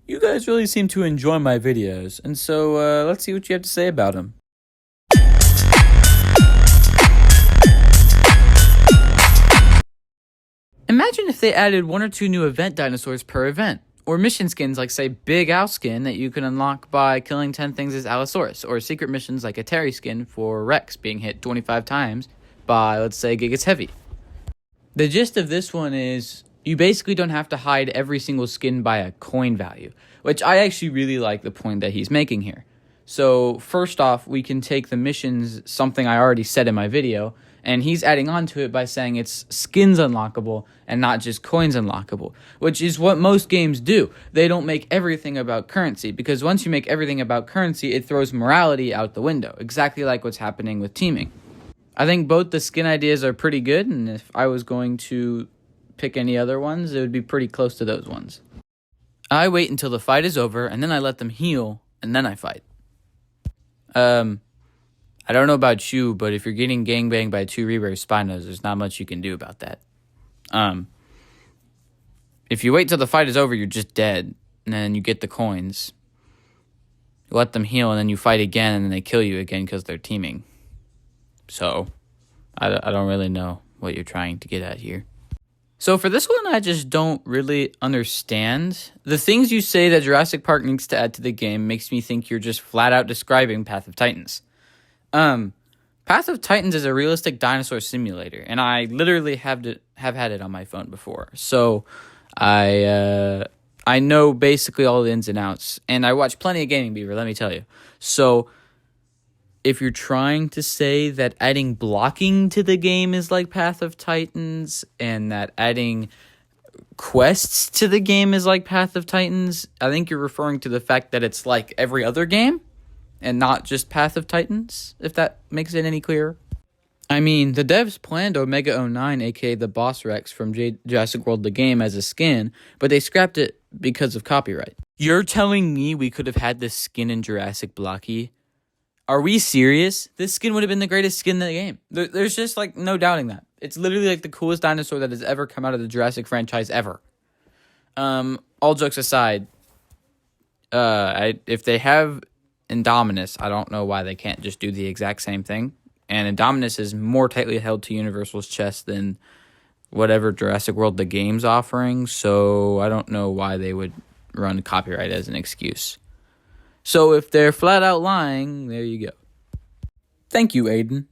You guys really seem to enjoy my videos, and so let's see what you have to say about them. Imagine if they added 1 or 2 new event dinosaurs per event, or mission skins like, say, Big Owl skin that you can unlock by killing 10 things as Allosaurus, or secret missions like a Terry skin for Rex being hit 25 times by, let's say, Gigas Heavy. The gist of this one is you basically don't have to hide every single skin by a coin value, which I actually really like the point that he's making here. So first off, we can take the missions, something I already said in my video, and he's adding on to it by saying it's skins unlockable and not just coins unlockable, which is what most games do. They don't make everything about currency, because once you make everything about currency, it throws morality out the window, exactly like what's happening with teaming. I think both the skin ideas are pretty good, and if I was going to pick any other ones, it would be pretty close to those ones. I wait until the fight is over, and then I let them heal, and then I fight. I don't know about you, but if you're getting gangbanged by 2 Reaver Spinos, there's not much you can do about that. If you wait till the fight is over, you're just dead, and then you get the coins. You let them heal, and then you fight again, and then they kill you again because they're teaming. So, I don't really know what you're trying to get at here. So for this one, I just don't really understand. The things you say that Jurassic Park needs to add to the game makes me think you're just flat out describing Path of Titans. Path of Titans is a realistic dinosaur simulator, and I literally have had it on my phone before. So I know basically all the ins and outs, and I watch plenty of Gaming Beaver, let me tell you. So if you're trying to say that adding blocking to the game is like Path of Titans, and that adding quests to the game is like Path of Titans, I think you're referring to the fact that it's like every other game, and not just Path of Titans, if that makes it any clearer. I mean, the devs planned Omega 09, aka the Boss Rex from Jurassic World the game, as a skin, but they scrapped it because of copyright. You're telling me we could have had this skin in Jurassic Blocky? Are we serious? This skin would have been the greatest skin in the game. There's just, like, no doubting that. It's literally, like, the coolest dinosaur that has ever come out of the Jurassic franchise ever. All jokes aside, if they have Indominus, I don't know why they can't just do the exact same thing. And Indominus is more tightly held to Universal's chest than whatever Jurassic World the game's offering, so I don't know why they would run copyright as an excuse. So if they're flat out lying, there you go. Thank you, Aiden.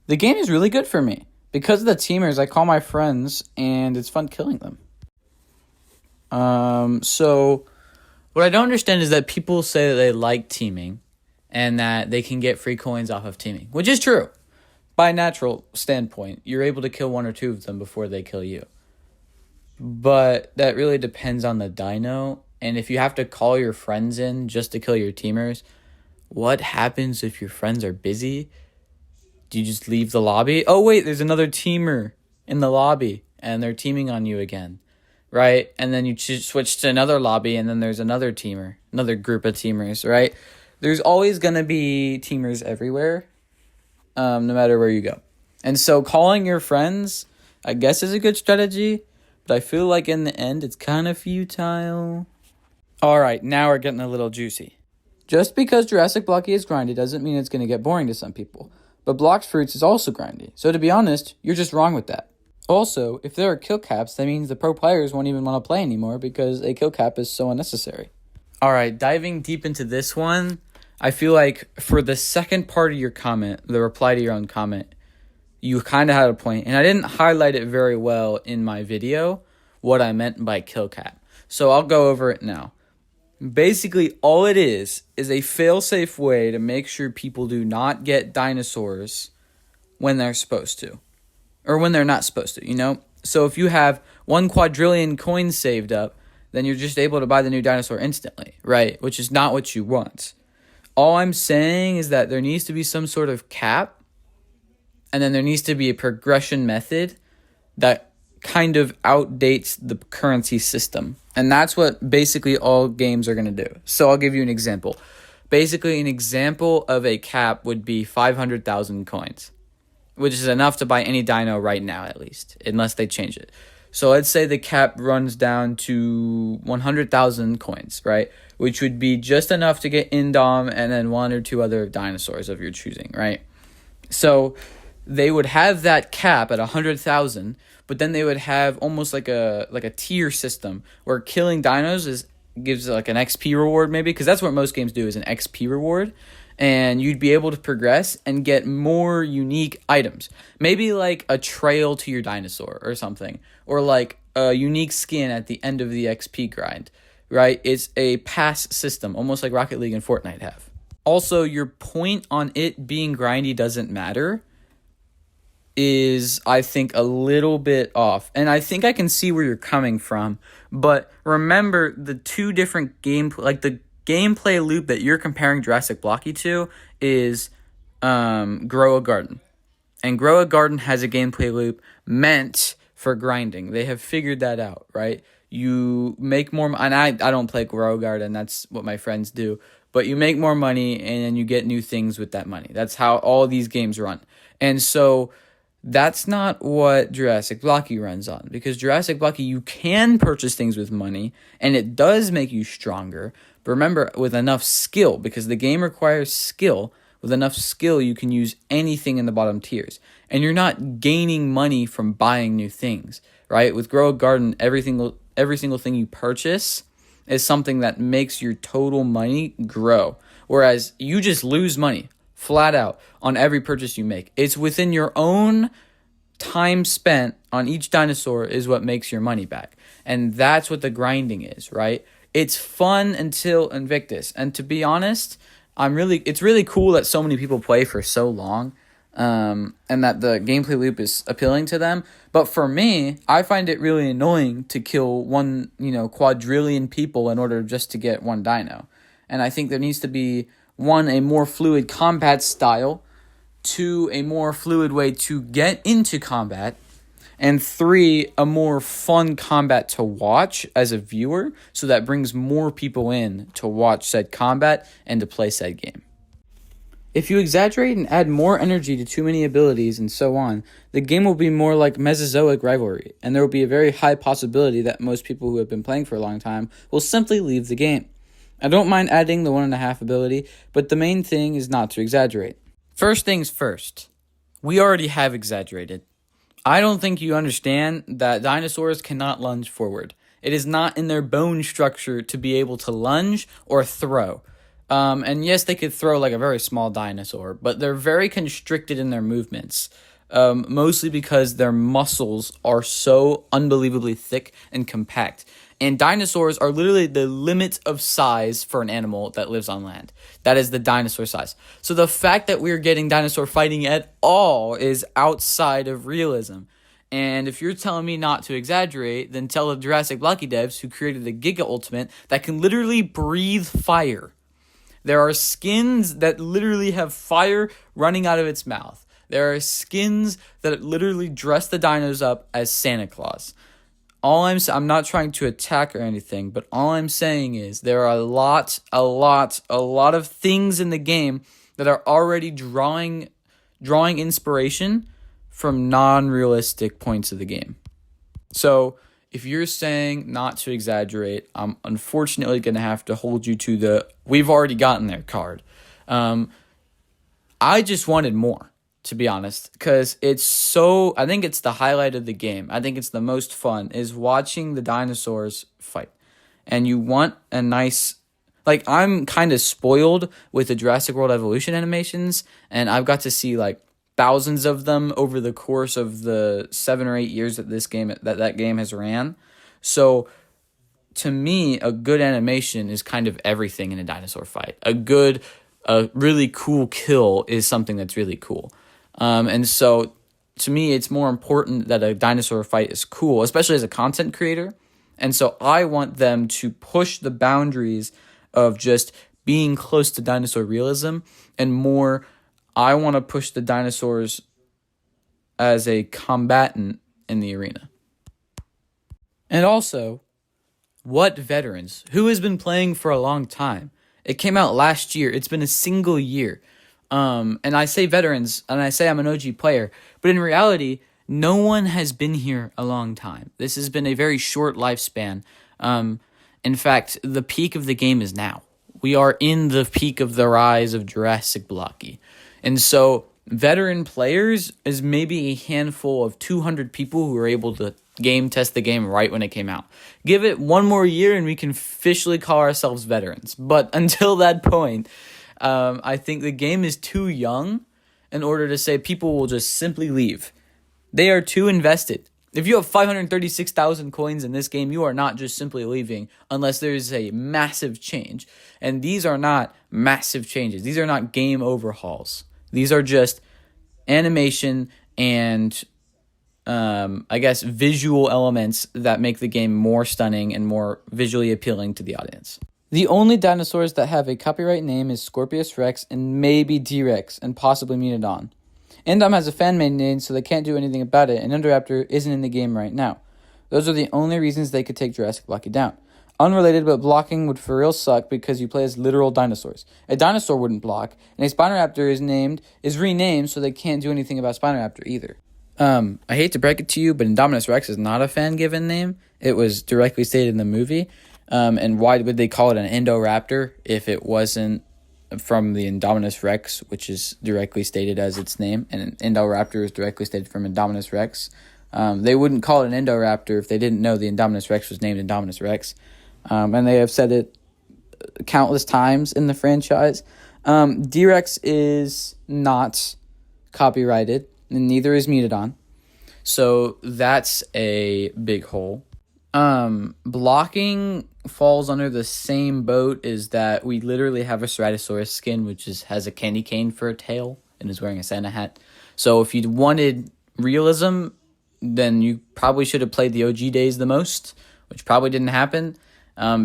The game is really good for me. Because of the teamers, I call my friends, and it's fun killing them. So what I don't understand is that people say that they like teaming, and that they can get free coins off of teaming, which is true. By natural standpoint, you're able to kill 1 or 2 of them before they kill you. But that really depends on the dino, and if you have to call your friends in just to kill your teamers, what happens if your friends are busy? Do you just leave the lobby? Oh wait, there's another teamer in the lobby, and they're teaming on you again, right? And then you switch to another lobby, and then there's another teamer, another group of teamers, right? There's always going to be teamers everywhere, no matter where you go. And so calling your friends, I guess, is a good strategy, but I feel like in the end, it's kind of futile. All right, now we're getting a little juicy. Just because Jurassic Blocky is grindy doesn't mean it's going to get boring to some people. But Blox Fruits is also grindy. So to be honest, you're just wrong with that. Also, if there are kill caps, that means the pro players won't even want to play anymore because a kill cap is so unnecessary. All right, diving deep into this one, I feel like for the second part of your comment, the reply to your own comment, you kind of had a point. And I didn't highlight it very well in my video, what I meant by kill cap. So I'll go over it now. Basically, all it is a fail-safe way to make sure people do not get dinosaurs when they're supposed to. Or when they're not supposed to, you know? So if you have 1 quadrillion coins saved up, then you're just able to buy the new dinosaur instantly, right? Which is not what you want. All I'm saying is that there needs to be some sort of cap, and then there needs to be a progression method that kind of outdates the currency system. And that's what basically all games are going to do. So I'll give you an example. Basically, an example of a cap would be 500,000 coins, which is enough to buy any dino right now, at least, unless they change it. So let's say the cap runs down to 100,000 coins, right? Which would be just enough to get Indom and then one or two other dinosaurs of your choosing, right? So they would have that cap at 100,000, but then they would have almost like a tier system where killing dinos gives like an XP reward, maybe, because that's what most games do, is an XP reward. And you'd be able to progress and get more unique items. Maybe like a trail to your dinosaur or something. Or like a unique skin at the end of the XP grind, right? It's a pass system, almost like Rocket League and Fortnite have. Also, your point on it being grindy doesn't matter is, I think, a little bit off. And I think I can see where you're coming from. But remember, the two different the gameplay loop that you're comparing Jurassic Blocky to is Grow a Garden. And Grow a Garden has a gameplay loop meant for grinding. They have figured that out, right? You make more, and I don't play Grow a Garden, that's what my friends do. But you make more money and you get new things with that money. That's how all these games run. And so that's not what Jurassic Blocky runs on, because Jurassic Blocky, you can purchase things with money and it does make you stronger. But remember, with enough skill, because the game requires skill, with enough skill, you can use anything in the bottom tiers. And you're not gaining money from buying new things, right? With Grow a Garden, every single thing you purchase is something that makes your total money grow. Whereas you just lose money flat out on every purchase you make. It's within your own time spent on each dinosaur is what makes your money back. And that's what the grinding is, right? It's fun until Invictus. And to be honest, it's really cool that so many people play for so long, and that the gameplay loop is appealing to them. But for me, I find it really annoying to kill one, quadrillion people in order just to get one dino. And I think there needs to be, one, a more fluid combat style, two, a more fluid way to get into combat, and three, a more fun combat to watch as a viewer, so that brings more people in to watch said combat and to play said game. If you exaggerate and add more energy to too many abilities and so on, the game will be more like Mesozoic rivalry, and there will be a very high possibility that most people who have been playing for a long time will simply leave the game. I don't mind adding the 1.5 ability, but the main thing is not to exaggerate. First things first, we already have exaggerated. I don't think you understand that dinosaurs cannot lunge forward. It is not in their bone structure to be able to lunge or throw. And yes, they could throw like a very small dinosaur, but they're very constricted in their movements. Mostly because their muscles are so unbelievably thick and compact. And dinosaurs are literally the limit of size for an animal that lives on land. That is the dinosaur size. So the fact that we're getting dinosaur fighting at all is outside of realism. And if you're telling me not to exaggerate, then tell the Jurassic Blocky devs who created the Giga Ultimate that can literally breathe fire. There are skins that literally have fire running out of its mouth. There are skins that literally dress the dinos up as Santa Claus. I'm not trying to attack or anything, but all I'm saying is there are a lot of things in the game that are already drawing inspiration from non-realistic points of the game. So if you're saying not to exaggerate, I'm unfortunately going to have to hold you to the we've already gotten there card. I just wanted more, to be honest, because I think it's the highlight of the game. I think it's the most fun, is watching the dinosaurs fight. And you want a nice, I'm kind of spoiled with the Jurassic World Evolution animations, and I've got to see thousands of them over the course of the 7 or 8 years that that game has ran. So to me, a good animation is kind of everything in a dinosaur fight. A really cool kill is something that's really cool. And so to me, it's more important that a dinosaur fight is cool, especially as a content creator. And so I want them to push the boundaries of just being close to dinosaur realism, and more, I want to push the dinosaurs as a combatant in the arena. And also, what veterans? Who has been playing for a long time? It came out last year. It's been a single year. And I say veterans, and I say I'm an OG player, but in reality, No one has been here a long time. This has been a very short lifespan. In fact, the peak of the game is now. We are in the peak of the rise of Jurassic Blocky. And so veteran players is maybe a handful of 200 people who are able to game test the game right when it came out. Give it one more year and we can officially call ourselves veterans. But until that point, I think the game is too young in order to say people will just simply leave. They are too invested. If you have 536,000 coins in this game, you are not just simply leaving unless there's a massive change. And these are not massive changes. These are not game overhauls. These are just animation and, I guess, visual elements that make the game more stunning and more visually appealing to the audience. The only dinosaurs that have a copyright name is Scorpius Rex and maybe D-Rex and possibly Megalodon. Indom has a fan-made name, so they can't do anything about it, and Indoraptor isn't in the game right now. Those are the only reasons they could take Jurassic Blocky down. Unrelated, but blocking would for real suck because you play as literal dinosaurs. A dinosaur wouldn't block, and a Spinoraptor is renamed, so they can't do anything about Spinoraptor either. I hate to break it to you, but Indominus Rex is not a fan-given name. It was directly stated in the movie. And why would they call it an Indoraptor if it wasn't from the Indominus Rex, which is directly stated as its name, and an Indoraptor is directly stated from Indominus Rex. They wouldn't call it an Indoraptor if they didn't know the Indominus Rex was named Indominus Rex. And they have said it countless times in the franchise. D-Rex is not copyrighted, and neither is Megalodon. So that's a big hole. Blocking falls under the same boat is that we literally have a Ceratosaurus skin, which has a candy cane for a tail and is wearing a Santa hat. So if you wanted realism, then you probably should have played the OG days the most, which probably didn't happen,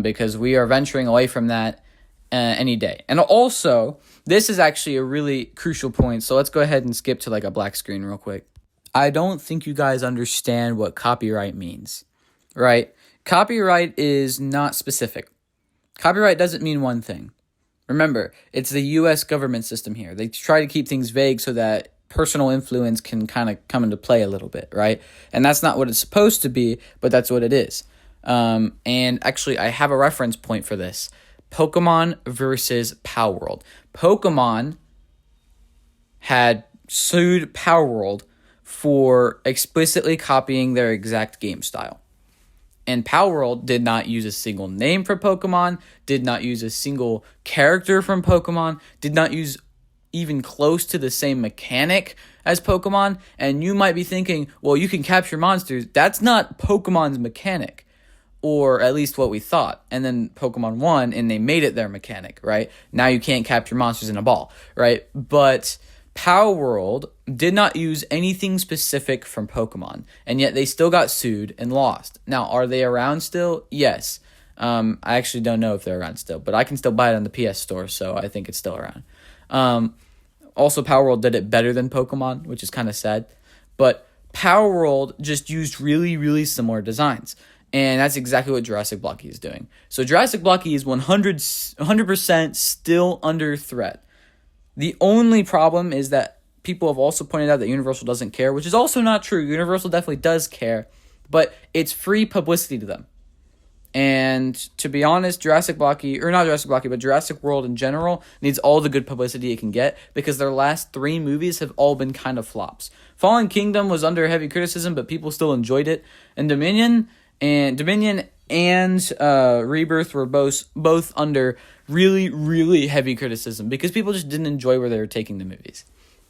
because we are venturing away from that any day. And also, this is actually a really crucial point, so let's go ahead and skip to like a black screen real quick. I don't think you guys understand what copyright means. Right? Copyright is not specific. Copyright doesn't mean one thing. Remember, it's the U.S. government system here. They try to keep things vague so that personal influence can kind of come into play a little bit, right? And that's not what it's supposed to be, but that's what it is. And actually, I have a reference point for this. Pokemon versus Power World. Pokemon had sued Power World for explicitly copying their exact game style. And Power World did not use a single name for Pokemon, did not use a single character from Pokemon, did not use even close to the same mechanic as Pokemon. And you might be thinking, well, you can capture monsters. That's not Pokemon's mechanic, or at least what we thought. And then Pokemon won, and they made it their mechanic, right? Now you can't capture monsters in a ball, right? But Power World did not use anything specific from Pokemon, and yet they still got sued and lost. Now, are they around still? Yes. I actually don't know if they're around still, but I can still buy it on the PS Store, so I think it's still around. Also, Power World did it better than Pokemon, which is kind of sad. But Power World just used really, really similar designs, and that's exactly what Jurassic Blocky is doing. So Jurassic Blocky is 100% still under threat. The only problem is that people have also pointed out that Universal doesn't care, which is also not true. Universal definitely does care, but it's free publicity to them. And to be honest, Jurassic World in general needs all the good publicity it can get because their last 3 movies have all been kind of flops. Fallen Kingdom was under heavy criticism, but people still enjoyed it. And Dominion and Rebirth were both under really, really heavy criticism because people just didn't enjoy where they were taking the movies.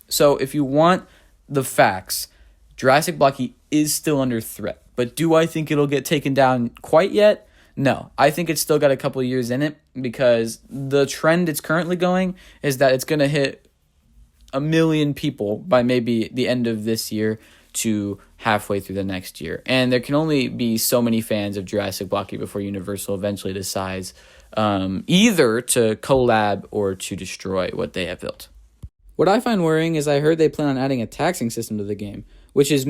So if you want the facts, Jurassic Blocky is still under threat. But do I think it'll get taken down quite yet? No. I think it's still got a couple of years in it because the trend it's currently going is that it's going to hit 1 million people by maybe the end of this year to halfway through the next year. And there can only be so many fans of Jurassic Blocky before Universal eventually decides either to collab or to destroy what they have built. What I find worrying is I heard they plan on adding a taxing system to the game, which is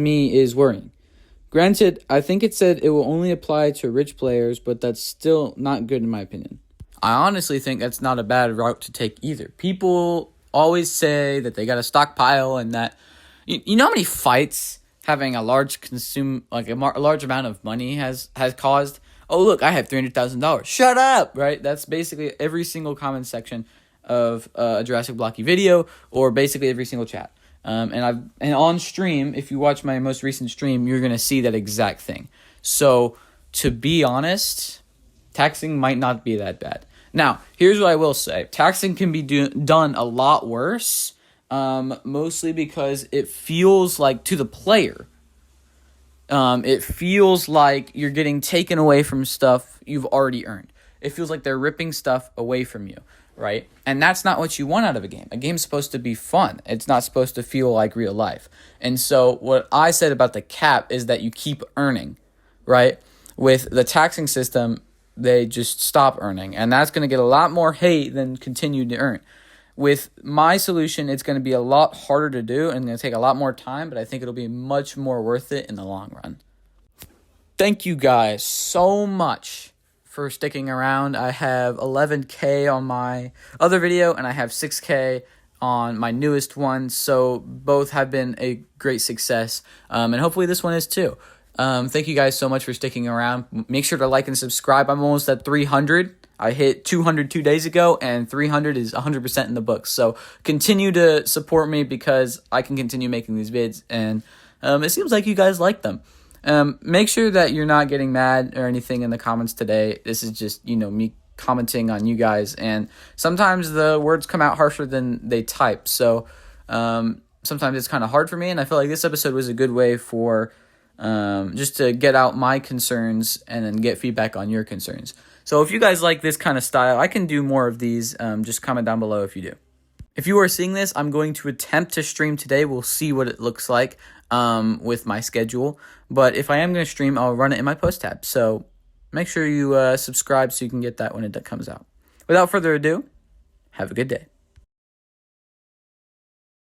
worrying. Granted, I think it said it will only apply to rich players, but that's still not good in my opinion. I honestly think that's not a bad route to take either. People always say that they got a stockpile and that... You know how many fights having a large large amount of money has caused. Oh, look, I have $300,000. Shut up, right? That's basically every single comment section of a Jurassic Blocky video, or basically every single chat. And on stream, if you watch my most recent stream, you're gonna see that exact thing. So to be honest, taxing might not be that bad. Now, here's what I will say: taxing can be done a lot worse. Mostly because it feels like, to the player, it feels like you're getting taken away from stuff you've already earned. It feels like they're ripping stuff away from you, right? And that's not what you want out of a game. A game's supposed to be fun. It's not supposed to feel like real life. And so what I said about the cap is that you keep earning, right? With the taxing system, they just stop earning. And that's going to get a lot more hate than continue to earn. With my solution, it's going to be a lot harder to do and going to take a lot more time, but I think it'll be much more worth it in the long run. Thank you guys so much for sticking around. I have 11K on my other video, and I have 6K on my newest one, so both have been a great success, and hopefully this one is too. Thank you guys so much for sticking around. Make sure to like and subscribe. I'm almost at 300. I hit 200 2 days ago, and 300 is 100% in the books. So continue to support me because I can continue making these vids, and it seems like you guys like them. Make sure that you're not getting mad or anything in the comments today. This is just, me commenting on you guys, and sometimes the words come out harsher than they type. So sometimes it's kind of hard for me, and I feel like this episode was a good way for just to get out my concerns and then get feedback on your concerns. So if you guys like this kind of style, I can do more of these. Just comment down below if you do. If you are seeing this, I'm going to attempt to stream today. We'll see what it looks like with my schedule. But if I am going to stream, I'll run it in my post tab. So make sure you subscribe so you can get that when it comes out. Without further ado, have a good day.